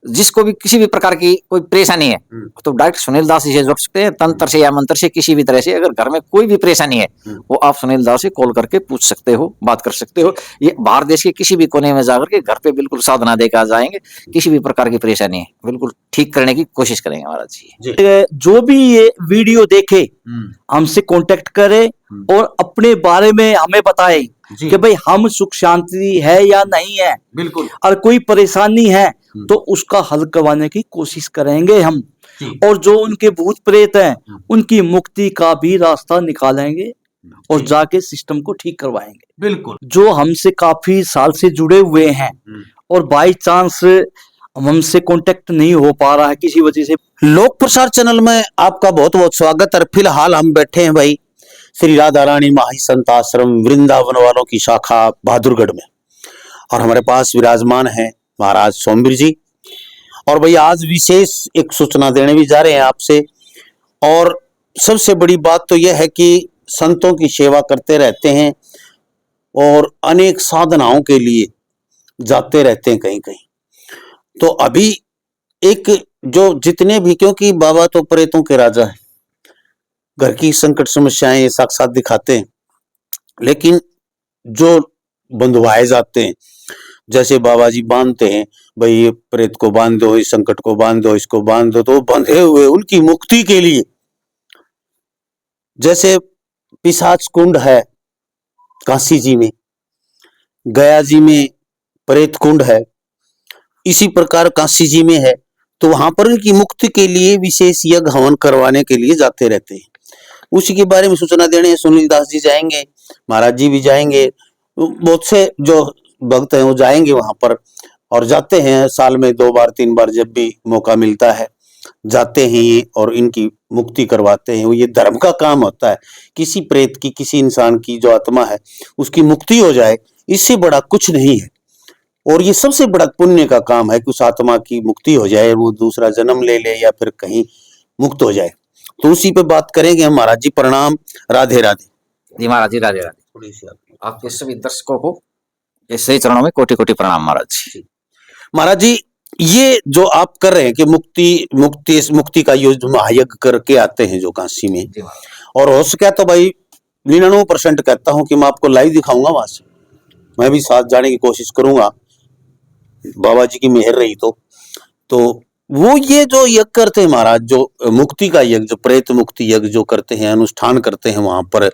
जिसको भी किसी भी प्रकार की कोई परेशानी है तो डायरेक्ट सुनील दास जी से जुड़ सकते हैं, तंत्र से या मंत्र से, किसी भी तरह से। अगर घर में कोई भी परेशानी है वो आप सुनील दास से कॉल करके पूछ सकते हो, बात कर सकते हो। ये बाहर देश के किसी भी कोने में जाकर के घर पे बिल्कुल साधना देकर जाएंगे। किसी भी प्रकार की परेशानी है बिल्कुल ठीक करने की कोशिश करेंगे महाराज जी। जो भी ये वीडियो देखे हमसे कांटेक्ट करे और अपने बारे में हमें बताए कि भाई हम सुख शांति है या नहीं है। बिल्कुल। और कोई परेशानी है तो उसका हल करवाने की कोशिश करेंगे हम, और जो उनके भूत प्रेत हैं उनकी मुक्ति का भी रास्ता निकालेंगे और जाके सिस्टम को ठीक करवाएंगे। बिल्कुल। जो हमसे काफी साल से जुड़े हुए हैं और बाई चांस हमसे कांटेक्ट नहीं हो पा रहा है किसी वजह से, लोक प्रसार चैनल में आपका बहुत बहुत स्वागत। और फिलहाल हम बैठे हैं भाई श्री राधा रानी माही संत आश्रम वृंदावन वालों की शाखा बहादुरगढ़ में, और हमारे पास विराजमान है महाराज सोमवीर जी। और भाई आज विशेष एक सूचना देने भी जा रहे हैं आपसे। और सबसे बड़ी बात तो यह है कि संतों की सेवा करते रहते हैं और अनेक साधनाओं के लिए जाते रहते हैं कहीं कहीं। तो अभी एक जो जितने भी, क्योंकि बाबा तो प्रेतों के राजा है, घर की संकट समस्याएं ये साक्षात दिखाते हैं, लेकिन जो बंधुआए जाते हैं, जैसे बाबा जी बांधते हैं, भाई ये प्रेत को बांध दो, इस संकट को बांध दो, इसको बांध दो, तो बंधे हुए उनकी मुक्ति के लिए, जैसे पिशाच कुंड है काशी जी में, गया जी में प्रेत कुंड है, इसी प्रकार काशी जी में है, तो वहां पर उनकी मुक्ति के लिए विशेष यज्ञ हवन करवाने के लिए जाते रहते हैं। उसी के बारे में सूचना देने सुनील दास जी जाएंगे, महाराज जी भी जाएंगे, बहुत से जो भक्त हैं वो जाएंगे वहां पर, और जाते हैं साल में 2 बार 3 बार जब भी मौका मिलता है जाते हैं ये, और इनकी मुक्ति करवाते हैं। वो ये धर्म का काम होता है, किसी प्रेत की, किसी इंसान की जो आत्मा है उसकी मुक्ति हो जाए, इससे बड़ा कुछ नहीं है। और ये सबसे बड़ा पुण्य का काम है कि उस आत्मा की मुक्ति हो जाए, वो दूसरा जन्म ले ले या फिर कहीं मुक्त हो जाए। तो उसी पे बात करेंगे हम। महाराज जी प्रणाम, राधे राधे। जी महाराज जी राधे राधे। थोड़ी सी आपके सभी दर्शकों को सही चरणों में कोटि कोटि प्रणाम महाराज जी। महाराज जी ये जो आप कर रहे हैं कि मुक्ति का युद्ध महायज्ञ करके आते हैं जो काशी में, और हो सके तो भाई 99% कहता हूं कि मैं आपको लाइव दिखाऊंगा वहां से, मैं भी साथ जाने की कोशिश करूंगा, बाबा जी की मेहर रही तो वो ये जो यज्ञ करते हैं महाराज, जो मुक्ति का यज्ञ, जो प्रेत मुक्ति यज्ञ जो करते हैं, अनुष्ठान करते हैं वहां पर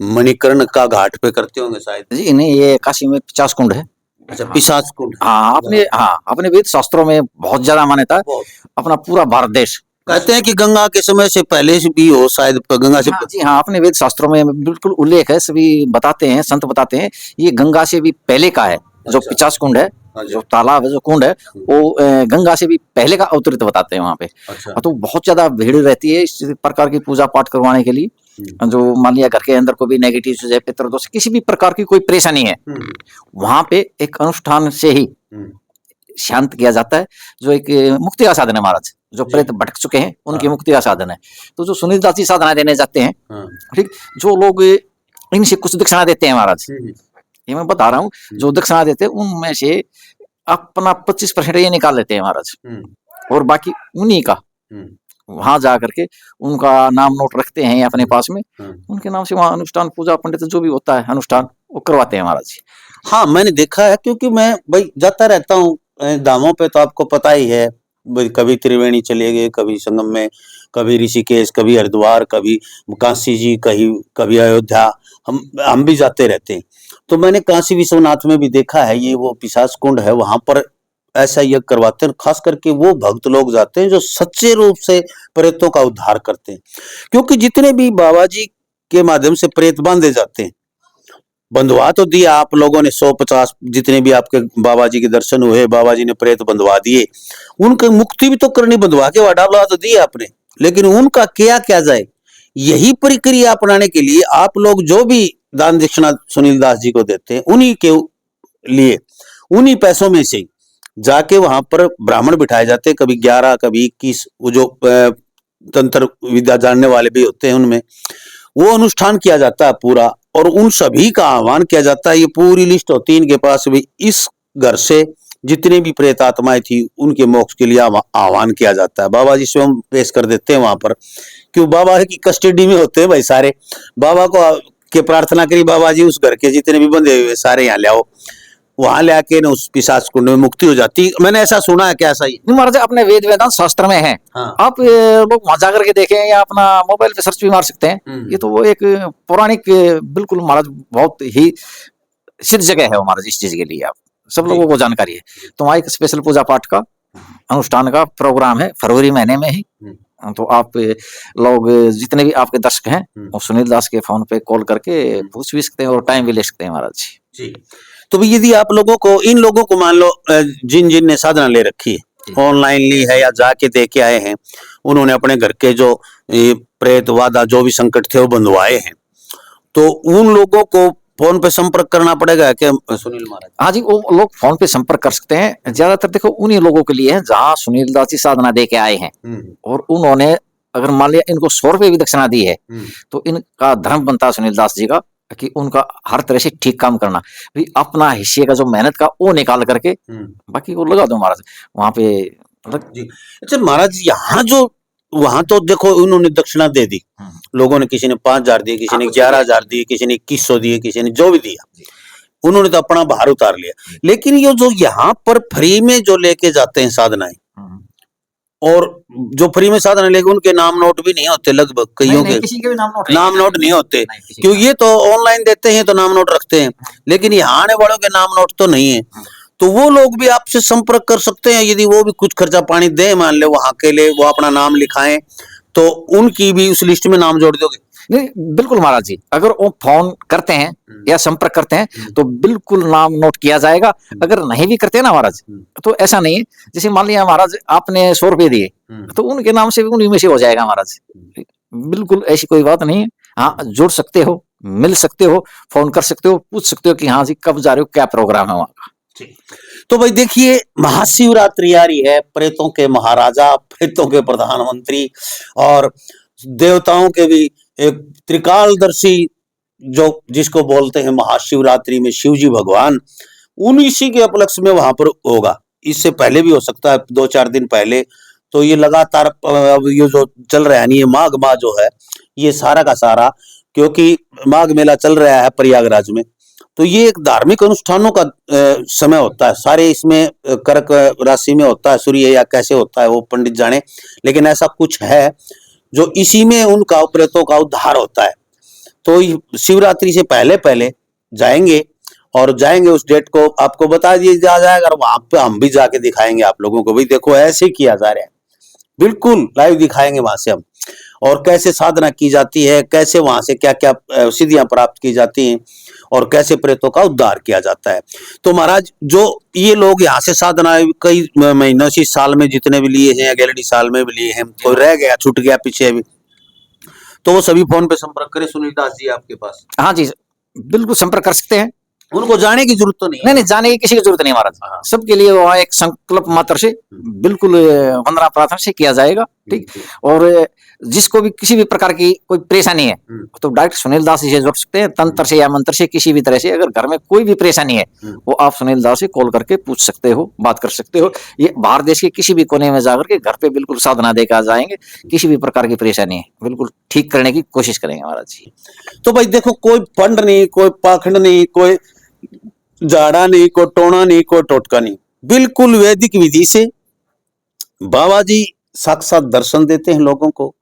मणिकर्ण का घाट पे करते होंगे शायद जी। नहीं, ये काशी में 50 कुंड है। अच्छा, पिशाच कुंड। हाँ, अपने वेद शास्त्रों में बहुत ज्यादा मान्यता है। अपना पूरा भारत देश कहते हैं कि गंगा के समय से पहले से भी हो शायद, गंगा से। हाँ जी हाँ, अपने वेद शास्त्रों में बिल्कुल उल्लेख है, सभी बताते हैं, संत बताते हैं ये गंगा से भी पहले का है। जो 50 कुंड है, जो तालाब है, जो कुंड है, वो गंगा से भी पहले का अवतरित बताते हैं वहां पे। तो बहुत ज्यादा भीड़ रहती है इस प्रकार की पूजा पाठ करवाने के लिए। जो मान लिया घर के अंदर को भी नेगेटिव से, पितृदोष, किसी भी प्रकार की कोई परेशानी है, वहां पे एक अनुष्ठान से ही शांत किया जाता है, जो एक मुक्ति का साधन है महाराज। जो प्रेत भटक चुके हैं उनकी मुक्ति का साधन है। तो जो सुनील दास जी साधना देने जाते हैं, ठीक, जो लोग इनसे कुछ दक्षिणा देते हैं महाराज, ये मैं बता रहा हूँ, जो दक्षिणा देते हैं उनमें से अपना 25% ये निकाल लेते हैं महाराज, और बाकी उन्हीं का वहां जा करके उनका नाम नोट रखते हैं अपने पास में, उनके नाम से वहां अनुष्ठान, पूजा, पंडित जो भी होता है अनुष्ठान वो करवाते हैं महाराज जी। हाँ, मैंने देखा है, क्योंकि मैं भाई जाता रहता हूँ धामों पे, तो आपको पता ही है, कभी त्रिवेणी चले गए, कभी संगम में, कभी ऋषिकेश, कभी हरिद्वार, कभी काशी जी, कभी अयोध्या, हम भी जाते रहते हैं। तो मैंने काशी विश्वनाथ में भी देखा है, ये वो पिशाच कुंड है, वहां पर ऐसा यज्ञ करवाते हैं। खास करके वो भक्त लोग जाते हैं जो सच्चे रूप से प्रेतों का उद्धार करते हैं, क्योंकि जितने भी बाबा जी के माध्यम से प्रेत बांधे जाते हैं, बंधवा तो दिया आप लोगों ने 150, जितने भी आपके बाबा जी के दर्शन हुए, बाबा जी ने प्रेत बंधवा दिए, उनकी मुक्ति भी तो करनी, बंधवा के वाडा तो दिया आपने, लेकिन उनका क्या जाए, यही प्रक्रिया अपनाने के लिए आप लोग जो भी दान दक्षिणा सुनील दास जी को देते हैं, उन्हीं के लिए उन्हीं पैसों में से जाके वहां पर ब्राह्मण बिठाए जाते हैं, कभी 11, कभी 21, वो जो तंत्र विद्या जानने वाले भी होते हैं, उनमें वो अनुष्ठान किया जाता है पूरा, और उन सभी का आह्वान किया जाता है। ये पूरी लिस्ट होती है इनके पास भी, इस घर से जितनी भी प्रेत आत्माएं थी उनके मोक्ष के लिए आह्वान किया जाता है। बाबा जी स्वयं पेश कर देते हैं वहां पर, क्यों बाबा की कस्टडी में होते हैं भाई सारे। बाबा को के प्रार्थना करी, बाबा जी उस घर के जितने भी बंधे हुए सारे यहाँ ले आओ, वहां ले आके न उस पिशाच कुंड में मुक्ति हो जाती। मैंने ऐसा सुना है, क्या सही? नहीं महाराज, अपने वेद वेदांत शास्त्र में है। हाँ। आप लोग वहां जाकर के देखें या अपना मोबाइल पे सर्च भी मार सकते हैं। ये तो वो एक पौराणिक बिल्कुल महाराज बहुत ही सिद्ध जगह है वो महाराज, इस चीज के लिए आप सब लोगों को जानकारी है। तो वहाँ एक स्पेशल पूजा पाठ का अनुष्ठान का प्रोग्राम है फरवरी महीने में ही। तो आप लोग जितने भी आपके दर्शक हैं वो सुनील दास के फोन पे कॉल करके पूछ भी सकते हैं और टाइम भी ले सकते हैं महाराज जी। तो भी यदि आप लोगों को, इन लोगों को मान लो जिन ने साधना ले रखी है, ऑनलाइन ली है या जाके दे के आए हैं, उन्होंने अपने घर के जो प्रेत वादा जो भी संकट थे वो बंधवाए हैं, तो उन लोगों को फोन पे संपर्क करना पड़ेगा क्या सुनील महाराज? हाँ जी, वो लोग फोन पे संपर्क कर सकते हैं। ज्यादातर देखो उन्हीं लोगों के लिए है जहाँ सुनील दास जी साधना दे के आए हैं और उन्होंने अगर मान लिया इनको 100 रुपये भी दक्षिणा दी है तो इनका धर्म बनता है सुनील दास जी का कि उनका हर तरह से ठीक काम करना, भाई अपना हिस्से का जो मेहनत का वो निकाल करके बाकी वो लगा दो महाराज वहां पे। जी अच्छा महाराज, यहाँ जो वहां तो देखो उन्होंने दक्षिणा दे दी लोगों ने, किसी ने 5,000 दिए, किसी ने 11,000 दिए, किसी ने 2100 दिए, किसी ने जो भी दिया, उन्होंने तो अपना भार उतार लिया। लेकिन ये जो यहाँ पर फ्री में जो लेके जाते हैं साधनाएं, और जो फ्री में साधना लेके उनके नाम नोट भी नहीं होते, लगभग कईयों के किसी के भी नाम नोट नहीं होते, क्योंकि ये तो ऑनलाइन देते हैं तो नाम नोट रखते हैं, लेकिन यहाँ आने वालों के नाम नोट तो नहीं है। तो वो लोग भी आपसे संपर्क कर सकते हैं, यदि वो भी कुछ खर्चा पानी दे, मान ले वहां के लिए वो अपना नाम लिखाएं, तो उनकी भी उस लिस्ट में नाम जोड़ दोगे? नहीं बिल्कुल महाराज जी, अगर वो फोन करते हैं या संपर्क करते हैं तो बिल्कुल नाम नोट किया जाएगा। अगर नहीं भी करते हैं ना महाराज, तो ऐसा नहीं है, जैसे मान लिया महाराज आपने 100 रुपये दिए तो उनके नाम से भी उन्हीं में से हो जाएगा महाराज, बिल्कुल ऐसी कोई बात नहीं है। हाँ जोड़ सकते हो, मिल सकते हो, फोन कर सकते हो, पूछ सकते हो कि हाँ जी कब जा रहे हो, क्या प्रोग्राम है वहाँ का। तो भाई देखिए, महाशिवरात्रि आ रही है, प्रेतों के महाराजा, प्रेतों के प्रधानमंत्री और देवताओं के भी एक त्रिकालदर्शी जो जिसको बोलते हैं महाशिवरात्रि में शिव जी भगवान, उन्हीं के उपलक्ष्य में वहां पर होगा। इससे पहले भी हो सकता है 2-4 दिन पहले। तो ये लगातार ये जो चल रहा है नहीं, ये माघ माह जो है, ये सारा का सारा, क्योंकि माघ मेला चल रहा है प्रयागराज में, तो ये एक धार्मिक अनुष्ठानों का समय होता है। सारे इसमें कर्क राशि में होता है सूर्य, या कैसे होता है वो पंडित जाने, लेकिन ऐसा कुछ है जो इसी में उनका प्रेतों का उद्धार होता है। तो शिवरात्रि से पहले पहले जाएंगे, और जाएंगे उस डेट को आपको बता दिया जाएगा, और वहां पे हम भी जाके दिखाएंगे आप लोगों को, भाई देखो ऐसे किया जा रहा है, बिल्कुल लाइव दिखाएंगे वहां से हम, और कैसे साधना की जाती है, कैसे वहां से क्या क्या सिद्धियां प्राप्त की जाती हैं, और कैसे प्रेतों का उद्धार किया जाता है। तो महाराज जो ये लोग यहाँ से साधना कई महीनों से, साल में जितने भी लिए हैं, अगले साल में भी लिए हैं, कोई रह गया छूट गया पीछे भी, तो वो सभी फोन पे संपर्क करें सुनील दास जी आपके पास। हाँ जी बिल्कुल संपर्क कर सकते हैं, उनको जाने की जरूरत तो नहीं है? नहीं जाने की किसी की जरूरत नहीं महाराज, सबके लिए वहाँ एक संकल्प मात्र से बिल्कुल वंदना प्रार्थना से किया जाएगा। ठीक, और जिसको भी किसी भी प्रकार की कोई परेशानी है तो डायरेक्ट सुनील दास जी से जुड़ सकते हैं, तंत्र से या मंत्र से, किसी भी तरह से। अगर घर में कोई भी परेशानी है वो आप सुनील दास से कॉल करके पूछ सकते हो, बात कर सकते हो। ये बाहर देश के किसी भी कोने में जाकर के घर पे बिल्कुल साधना देकर जाएंगे, किसी भी प्रकार की परेशानी है बिल्कुल ठीक करने की कोशिश करेंगे महाराज जी। तो भाई देखो, कोई फंड नहीं, कोई पाखंड नहीं, कोई जाड़ा नहीं, कोई टोना नहीं, कोई टोटका नहीं, बिल्कुल वैदिक विधि से बाबा जी साक्षात दर्शन देते हैं लोगों को।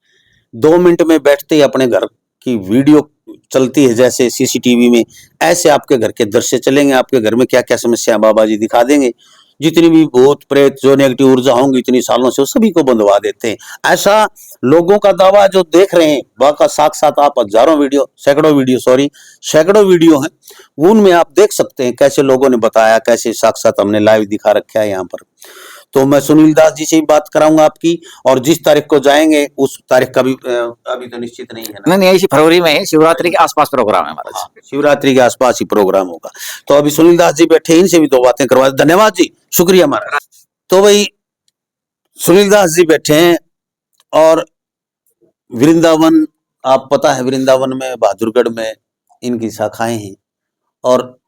2 मिनट में बैठते ही अपने घर की वीडियो चलती है जैसे सीसीटीवी में, ऐसे आपके घर के दृश्य चलेंगे, आपके घर में क्या क्या समस्या बाबा जी दिखा देंगे। जितनी भी भूत प्रेत जो नेगेटिव ऊर्जा होंगी इतनी सालों से, वो सभी को बंधवा देते हैं। ऐसा लोगों का दावा जो देख रहे हैं, वह साक्षात आप हजारों वीडियो, सैकड़ों वीडियो हैं, उनमें आप देख सकते हैं कैसे लोगों ने बताया, कैसे साक्षात हमने लाइव दिखा रखा है यहाँ पर। तो मैं सुनील दास जी से ही बात कराऊंगा आपकी, और जिस तारीख को जाएंगे उस तारीख का भी अभी तो निश्चित नहीं है ना? नहीं इसी फरवरी में शिवरात्रि के आसपास प्रोग्राम है महाराज। शिवरात्रि के आसपास ही प्रोग्राम होगा। तो अभी सुनील दास जी बैठे, इनसे भी 2 बातें करवा। धन्यवाद जी, शुक्रिया महाराज। तो भाई सुनील दास जी बैठे हैं, और वृंदावन, आप पता है वृंदावन में बहादुरगढ़ में इनकी शाखाएं हैं, और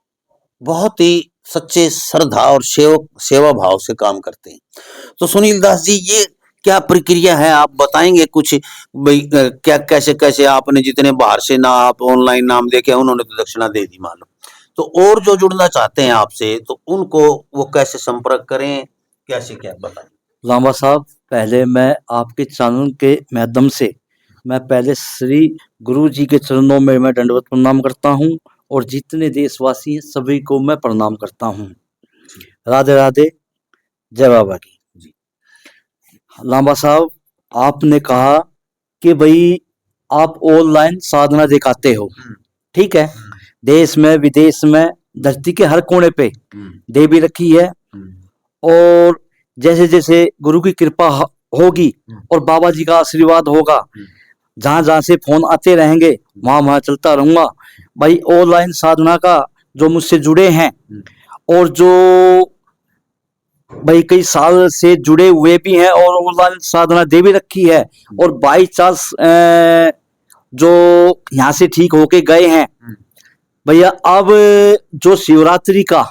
बहुत ही सच्चे श्रद्धा और सेवा भाव से काम करते हैं। तो सुनील दास जी, ये क्या प्रक्रिया है, आप बताएंगे कुछ भाई? क्या कैसे कैसे आपने, जितने बाहर से ना आप ऑनलाइन नाम देके, उन्होंने तो दक्षिणा दे दी मालूम, तो और जो जुड़ना चाहते हैं आपसे, तो उनको वो कैसे संपर्क करें, कैसे क्या बताएं? लांबा साहब, पहले मैं आपके चैनल के माध्यम से मैं पहले श्री गुरु जी के चरणों में मैं दंडवत प्रणाम करता हूँ, और जितने देशवासी हैं सभी को मैं प्रणाम करता हूँ। राधे राधे, जय बाबा की। लांबा साहब, आपने कहा कि भाई आप ऑनलाइन साधना दिखाते हो, ठीक है, देश में विदेश में धरती के हर कोने पे देवी रखी है, और जैसे जैसे गुरु की कृपा होगी और बाबा जी का आशीर्वाद होगा, जहां जहां से फोन आते रहेंगे वहां वहां चलता रहूंगा। भाई ऑनलाइन साधना का जो मुझसे जुड़े हैं और जो भाई कई साल से जुड़े हुए भी हैं और ऑनलाइन साधना दे भी रखी है, और बाई चांस जो यहाँ से ठीक होके गए हैं भैया, अब जो शिवरात्रि का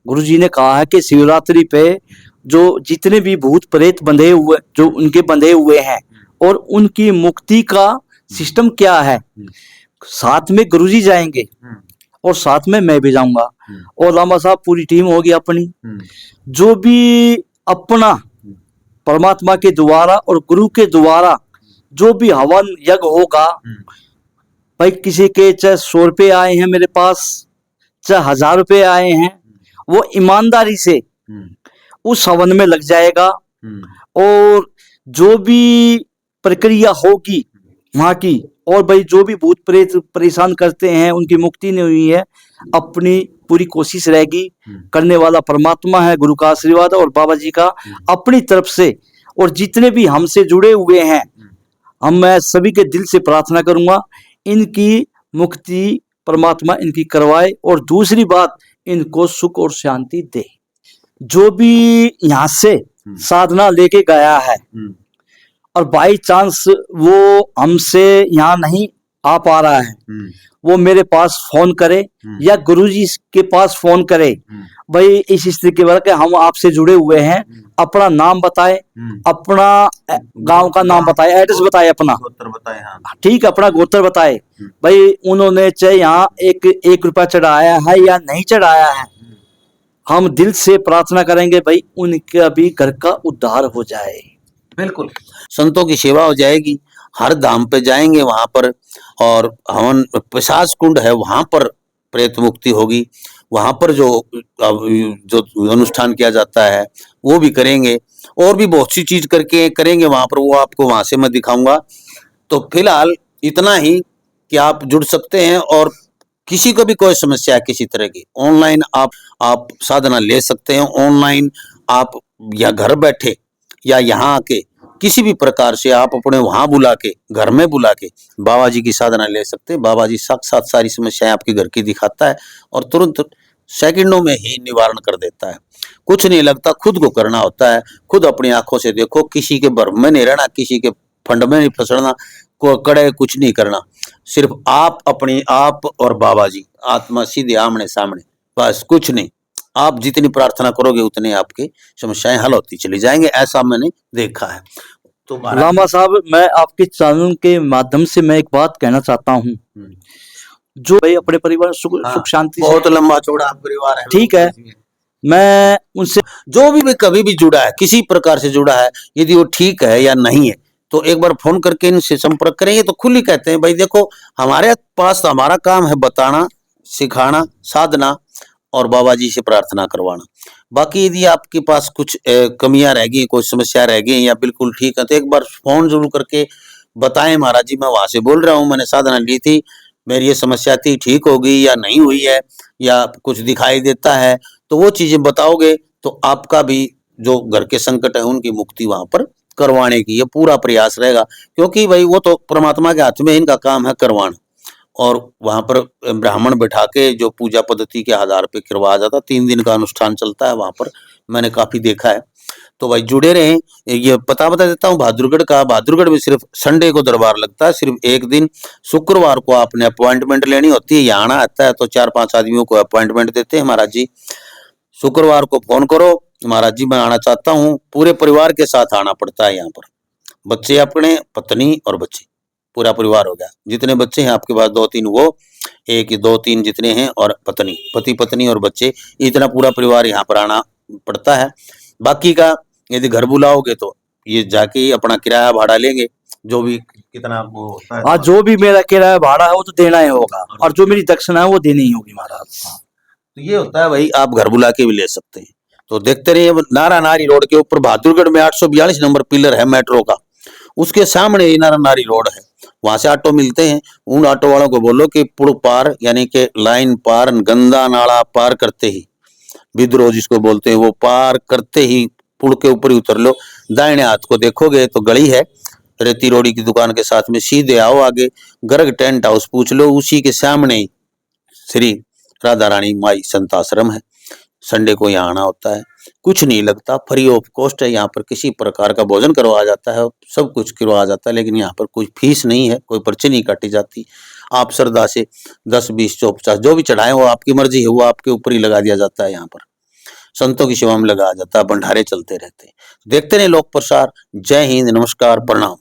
गुरुजी ने कहा है कि शिवरात्रि पे जो जितने भी भूत प्रेत बंधे हुए, जो उनके बंधे हुए हैं, और उनकी मुक्ति का सिस्टम क्या है, साथ में गुरुजी जाएंगे और साथ में मैं भी जाऊंगा, और लामा साहब पूरी टीम होगी अपनी, जो भी अपना परमात्मा के द्वारा और गुरु के द्वारा जो भी हवन यज्ञ होगा, भाई किसी के चाहे 100 रुपये आए हैं मेरे पास, चाहे 1000 रुपये आए हैं, वो ईमानदारी से उस हवन में लग जाएगा, और जो भी प्रक्रिया होगी वहां की, और भाई जो भी भूत प्रेत परेशान करते हैं उनकी मुक्ति नहीं हुई है, अपनी पूरी कोशिश रहेगी, करने वाला परमात्मा है, गुरु का आशीर्वाद और बाबा जी का अपनी तरफ से, और जितने भी हमसे जुड़े हुए हैं मैं सभी के दिल से प्रार्थना करूंगा इनकी मुक्ति परमात्मा इनकी करवाए, और दूसरी बात इनको सुख और शांति दे। जो भी यहाँ से साधना लेके गया है और बाई चांस वो हमसे यहाँ नहीं आ पा रहा है, वो मेरे पास फोन करे या गुरुजी के पास फोन करे, भाई इस स्थिति के बारे हम आपसे जुड़े हुए हैं, अपना नाम बताए, अपना गांव का नाम बताए, एड्रेस बताए, अपना गोत्र बताए, हाँ ठीक, अपना गोत्र बताए, भाई उन्होंने चाहे यहाँ एक रुपया चढ़ाया है या नहीं चढ़ाया है, हम दिल से प्रार्थना करेंगे भाई उनका भी घर का उद्धार हो जाए। बिल्कुल, संतों की सेवा हो जाएगी, हर धाम पे जाएंगे वहां पर, और हवन पिशाच कुंड है वहां पर प्रेत मुक्ति होगी, वहां पर जो अनुष्ठान किया जाता है वो भी करेंगे, और भी बहुत सी चीज करके करेंगे वहां पर, वो आपको वहां से मैं दिखाऊंगा। तो फिलहाल इतना ही कि आप जुड़ सकते हैं, और किसी को भी कोई समस्या है किसी तरह की, ऑनलाइन आप साधना ले सकते हैं, ऑनलाइन आप या घर बैठे या यहाँ आके किसी भी प्रकार से आप अपने वहां बुला के, घर में बुला के बाबा जी की साधना ले सकते हैं। बाबा जी साक्षात सारी समस्याएं आपके घर की दिखाता है और तुरंत सेकंडों में ही निवारण कर देता है। कुछ नहीं लगता, खुद को करना होता है, खुद अपनी आंखों से देखो, किसी के भ्रम में नहीं रहना, किसी के फंड में नहीं फंसना, को कड़े कुछ नहीं करना, सिर्फ आप अपनी आप और बाबा जी आत्मा सीधे आमने सामने, बस कुछ नहीं। आप जितनी प्रार्थना करोगे उतनी आपकी समस्याएं हल होती चली जाएंगे, ऐसा मैंने देखा है। तो लामा साहब, मैं आपके चैनल के माध्यम से मैं एक बात कहना चाहता हूँ, जो भाई अपने परिवार सुख शांति, बहुत लंबा चौड़ा परिवार है, ठीक है, मैं उनसे जो भी कभी भी जुड़ा है, किसी प्रकार से जुड़ा है, यदि वो ठीक है या नहीं है, तो एक बार फोन करके इनसे संपर्क करेंगे तो खुली कहते हैं भाई देखो हमारे पास हमारा काम है बताना, सिखाना, साधना और बाबा जी से प्रार्थना करवाना। बाकी यदि आपके पास कुछ कमियां रह गई, कोई समस्या रह गई या बिल्कुल ठीक है, तो एक बार फोन जरूर करके बताएं, महाराज जी मैं वहां से बोल रहा हूँ, मैंने साधना ली थी, मेरी ये समस्या थी, ठीक हो गई या नहीं हुई है, या कुछ दिखाई देता है, तो वो चीजें बताओगे तो आपका भी जो घर के संकट है उनकी मुक्ति वहां पर करवाने की ये पूरा प्रयास रहेगा, क्योंकि भाई वो तो परमात्मा के हाथ में, इनका काम है करवाना। और वहां पर ब्राह्मण बैठा के जो पूजा पद्धति के आधार पे करवाया जाता, 3 दिन का अनुष्ठान चलता है वहां पर, मैंने काफी देखा है। तो भाई जुड़े रहें। ये पता बता देता हूँ बहादुरगढ़ का। बहादुरगढ़ में सिर्फ संडे को दरबार लगता है, सिर्फ एक दिन शुक्रवार को आपने अपॉइंटमेंट लेनी होती है। यहाँ आना आता है तो 4-5 आदमियों को अपॉइंटमेंट देते हैं महाराज जी। शुक्रवार को फोन करो, महाराज जी मैं आना चाहता हूँ, पूरे परिवार के साथ आना पड़ता है यहाँ पर। बच्चे अपने, पत्नी और बच्चे, पूरा परिवार हो गया। जितने बच्चे हैं आपके पास 2-3 वो, 1-2-3 जितने हैं और पत्नी, पति पत्नी और बच्चे, इतना पूरा परिवार यहाँ पर आना पड़ता है। बाकी का यदि घर बुलाओगे तो ये जाके ही अपना किराया भाड़ा लेंगे, जो भी कितना वो होता है। हाँ, जो भी मेरा किराया भाड़ा है वो तो देना ही होगा, और जो मेरी दक्षिणा है वो देनी ही होगी महाराज। तो ये होता है भाई, आप घर बुला के भी ले सकते हैं। तो देखते रहिए, नारा नारी रोड के ऊपर बहादुरगढ़ में 842 नंबर पिलर है मेट्रो का, उसके सामने ही नारा नारी रोड है। वहां से ऑटो मिलते हैं। उन ऑटो वालों को बोलो कि पुल पार यानी कि लाइन पार, गंदा नाला पार करते ही, विद्रोह जिसको बोलते हैं, वो पार करते ही पुल के ऊपर ही उतर लो। दाहिने हाथ को देखोगे तो गली है, रेती रोड़ी की दुकान के साथ में, सीधे आओ आगे, गर्ग टेंट हाउस पूछ लो, उसी के सामने ही श्री राधा रानी माई संत आश्रम है। संडे को यहाँ आना होता है, कुछ नहीं लगता, फ्री ऑफ कॉस्ट है। यहाँ पर किसी प्रकार का भोजन करवाया जाता है, सब कुछ करवाया जाता है, लेकिन यहाँ पर कोई फीस नहीं है, कोई पर्ची नहीं काटी जाती। आप श्रद्धा से 10, 20, 50 जो भी चढ़ाएं वो आपकी मर्जी है, वो आपके ऊपर ही लगा दिया जाता है। यहाँ पर संतों की सेवा में लगाया जाता है, भंडारे चलते रहते हैं। देखते रहे लोक प्रसार। जय हिंद, नमस्कार, प्रणाम।